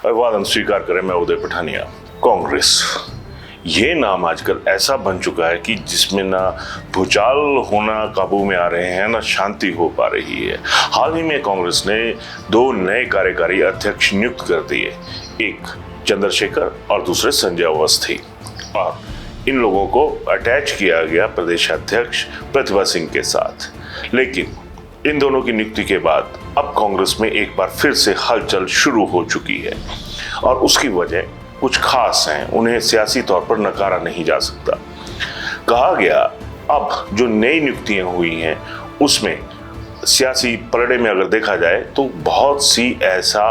अभिवादन स्वीकार करें, मैं उदय पठानिया। कांग्रेस ये नाम आजकल ऐसा बन चुका है कि जिसमें ना भूचाल होना काबू में आ रहे हैं, ना शांति हो पा रही है। हाल ही में कांग्रेस ने 2 नए कार्यकारी अध्यक्ष नियुक्त कर दिए, एक चंद्रशेखर और दूसरे संजय अवस्थी, और इन लोगों को अटैच किया गया प्रदेश अध्यक्ष प्रतिभा सिंह के साथ। लेकिन इन दोनों की नियुक्ति के बाद अब कांग्रेस में एक बार फिर से हलचल शुरू हो चुकी है, और उसकी वजह कुछ खास हैं, उन्हें सियासी तौर पर नकारा नहीं जा सकता। कहा गया अब जो नई नियुक्तियां हुई हैं उसमें सियासी पलड़े में अगर देखा जाए तो बहुत सी ऐसा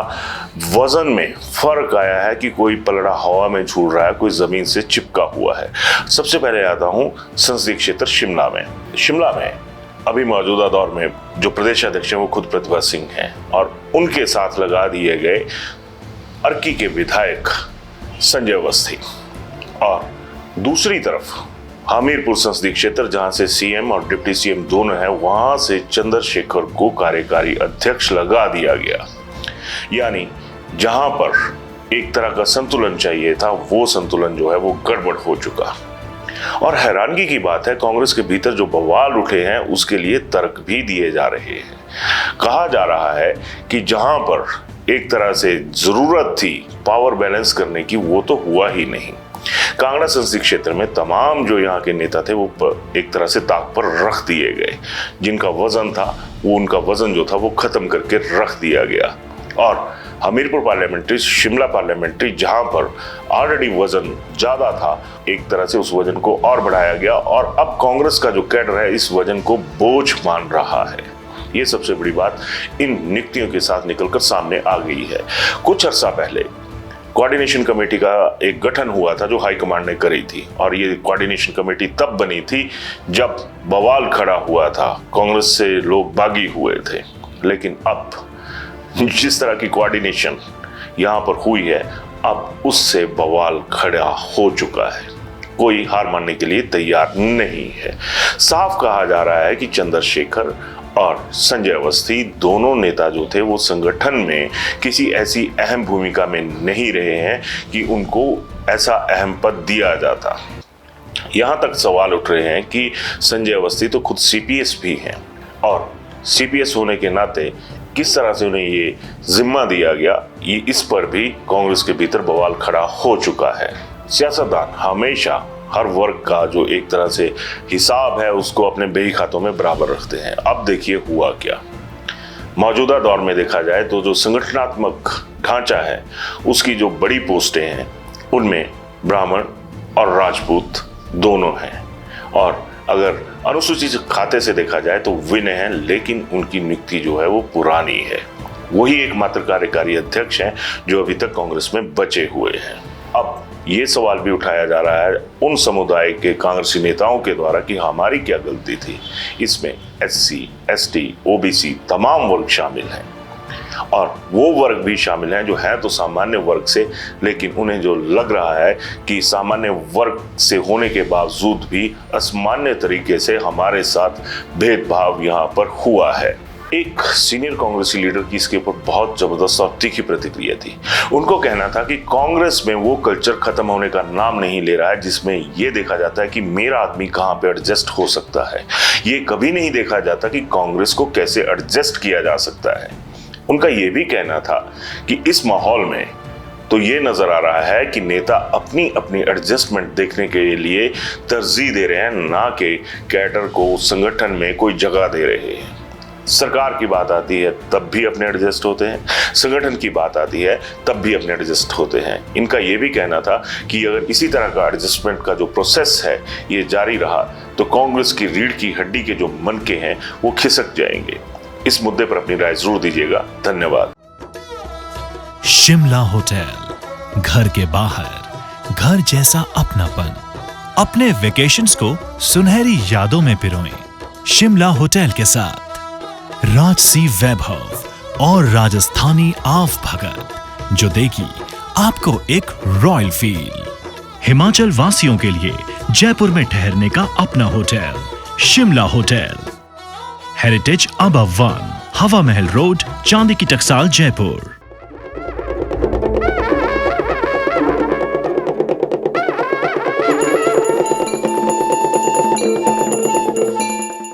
वजन में फर्क आया है कि कोई पलड़ा हवा में झूल रहा है, कोई जमीन से चिपका हुआ है। सबसे पहले आता हूं संसदीय क्षेत्र शिमला में अभी मौजूदा दौर में जो प्रदेश अध्यक्ष हैं वो खुद प्रतिभा सिंह हैं, और उनके साथ लगा दिए गए अर्की के विधायक संजय अवस्थी। और दूसरी तरफ हमीरपुर संसदीय क्षेत्र, जहां से सीएम और डिप्टी सीएम दोनों हैं, वहां से चंद्रशेखर को कार्यकारी अध्यक्ष लगा दिया गया। यानी जहां पर एक तरह का संतुलन चाहिए था, वो संतुलन जो है वो गड़बड़ हो चुका। और हैरानगी की बात है, कांग्रेस के भीतर जो बवाल उठे हैं उसके लिए तर्क भी दिए जा रहे हैं। कहा जा रहा है कि जहां पर एक तरह से जरूरत थी पावर बैलेंस करने की, वो तो हुआ ही नहीं। कांगड़ा संसदीय क्षेत्र में तमाम जो यहाँ के नेता थे वो एक तरह से ताक पर रख दिए गए। जिनका वजन था वो, उनका वजन जो था वो खत्म करके रख दिया गया। और हमीरपुर पार्लियामेंट्री, शिमला पार्लियामेंट्री, जहां पर ऑलरेडी वजन ज्यादा था, एक तरह से उस वजन को और बढ़ाया गया, और अब कांग्रेस का जो कैडर है इस वजन को बोझ मान रहा है। ये सबसे बड़ी बात इन नियुक्तियों के साथ निकलकर सामने आ गई है। कुछ अर्सा पहले कोऑर्डिनेशन कमेटी का एक गठन हुआ था जो हाईकमांड ने करी थी, और ये कोऑर्डिनेशन कमेटी तब बनी थी जब बवाल खड़ा हुआ था, कांग्रेस से लोग बागी हुए थे। लेकिन अब जिस तरह की कोऑर्डिनेशन यहाँ पर हुई है, अब उससे बवाल खड़ा हो चुका है। कोई हार मानने के लिए तैयार नहीं है। साफ कहा जा रहा है कि चंद्रशेखर और संजय अवस्थी दोनों नेता जो थे वो संगठन में किसी ऐसी अहम भूमिका में नहीं रहे हैं कि उनको ऐसा अहम पद दिया जाता। यहां तक सवाल उठ रहे हैं कि संजय अवस्थी तो खुद सीपीएस भी हैं, और सीपीएस होने के नाते किस तरह से उन्हें ये जिम्मा दिया गया, ये इस पर भी कांग्रेस के भीतर बवाल खड़ा हो चुका है। सियासतदान हमेशा हर वर्ग का जो एक तरह से हिसाब है उसको अपने बेही खातों में बराबर रखते हैं। अब देखिए हुआ क्या। मौजूदा दौर में देखा जाए तो जो संगठनात्मक ढांचा है उसकी जो बड़ी पोस्टें हैं उनमें ब्राह्मण और राजपूत दोनों हैं, और अगर अनुसूचित खाते से देखा जाए तो विनय हैं, लेकिन उनकी नियुक्ति जो है वो पुरानी है। वही एकमात्र कार्यकारी अध्यक्ष हैं जो अभी तक कांग्रेस में बचे हुए हैं। अब ये सवाल भी उठाया जा रहा है उन समुदाय के कांग्रेसी नेताओं के द्वारा कि हमारी क्या गलती थी। इसमें एससी, एसटी, ओबीसी तमाम वर्ग शामिल हैं, और वो वर्ग भी शामिल हैं जो हैं तो सामान्य वर्ग से, लेकिन उन्हें जो लग रहा है कि सामान्य वर्ग से होने के बावजूद भी असामान्य तरीके से हमारे साथ भेदभाव यहाँ पर हुआ है। एक सीनियर कांग्रेसी लीडर की इसके ऊपर बहुत जबरदस्त और तीखी प्रतिक्रिया थी। उनको कहना था कि कांग्रेस में वो कल्चर खत्म होने का नाम नहीं ले रहा है जिसमें ये देखा जाता है कि मेरा आदमी कहाँ पे एडजस्ट हो सकता है। ये कभी नहीं देखा जाता कि कांग्रेस को कैसे एडजस्ट किया जा सकता है। उनका ये भी कहना था कि इस माहौल में तो ये नजर आ रहा है कि नेता अपनी अपनी एडजस्टमेंट देखने के लिए तरजीह दे रहे हैं, ना कि कैडर को संगठन में कोई जगह दे रहे हैं। सरकार की बात आती है तब भी अपने एडजस्ट होते हैं, संगठन की बात आती है तब भी अपने एडजस्ट होते हैं। इनका ये भी कहना था कि अगर इसी तरह का एडजस्टमेंट का जो प्रोसेस है ये जारी रहा तो कांग्रेस की रीढ़ की हड्डी के जो मनके हैं वो खिसक जाएंगे। इस मुद्दे पर अपनी राय जरूर दीजिएगा। धन्यवाद। शिमला होटल, घर के बाहर घर जैसा अपनापन। अपने वेकेशंस को सुनहरी यादों में पिरोएं शिमला होटल के साथ। राजसी वैभव और राजस्थानी आव भगत जो देगी आपको एक रॉयल फील। हिमाचल वासियों के लिए जयपुर में ठहरने का अपना hotel Shimla hotel. Heritage above 1, हवा महल रोड, चांदी की टकसाल, जयपुर।